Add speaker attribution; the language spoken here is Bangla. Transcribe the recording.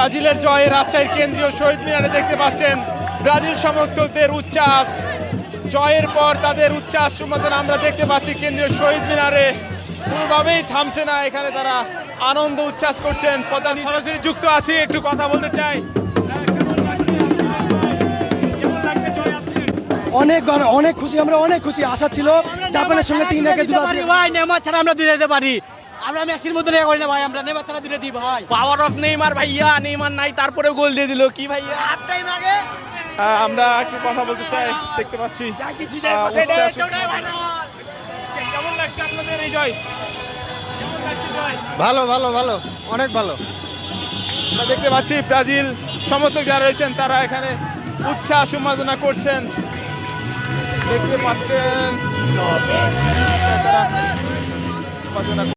Speaker 1: ব্রাজিলের জয় রাজশাহীর কেন্দ্রীয় শহীদ মিনারে দেখতে পাচ্ছেন ব্রাজিল সমর্থকদের উচ্ছ্বাস। জয়ের পর তাদের উচ্ছ্বাস উন্মোচন আমরা দেখতে পাচ্ছি কেন্দ্রীয় শহীদ মিনারে, কোনোভাবেই থামছে না, এখানে তারা আনন্দ উচ্ছ্বাস করছেন। প্রধান সরাসরি যুক্ত আছি, একটু কথা বলতে চাই।
Speaker 2: অনেক অনেক খুশি, আমরা অনেক খুশি। আশা ছিল জাপানের সঙ্গে 3-1
Speaker 3: ভাই নেইমার ছাড়া আমরা দিতে পারি, আমরা মেসির মধ্যে লেগে করি না ভাই, আমরা নেইমার ছাড়া দিতে দিই ভাই।
Speaker 1: পাওয়ার অফ নেইমার ভাইয়া, নেইমার নাই তারপরে গোল দিয়ে দিল কি ভাইয়া।
Speaker 3: হাফ টাইম আগে
Speaker 1: আমরা একটু কথা বলতে চাই, দেখতে পাচ্ছি উচ্ছ্বাস। কেমন লাগছে আপনাদের এই জয়? কেমন লাগছে জয়?
Speaker 2: ভালো ভালো ভালো, অনেক ভালো।
Speaker 1: আমরা দেখতে পাচ্ছি ব্রাজিল সমর্থক যারা রয়েছেন তারা এখানে উচ্ছ্বাস উন্মাদনা করছেন, দেখতে পাচ্ছেন তারা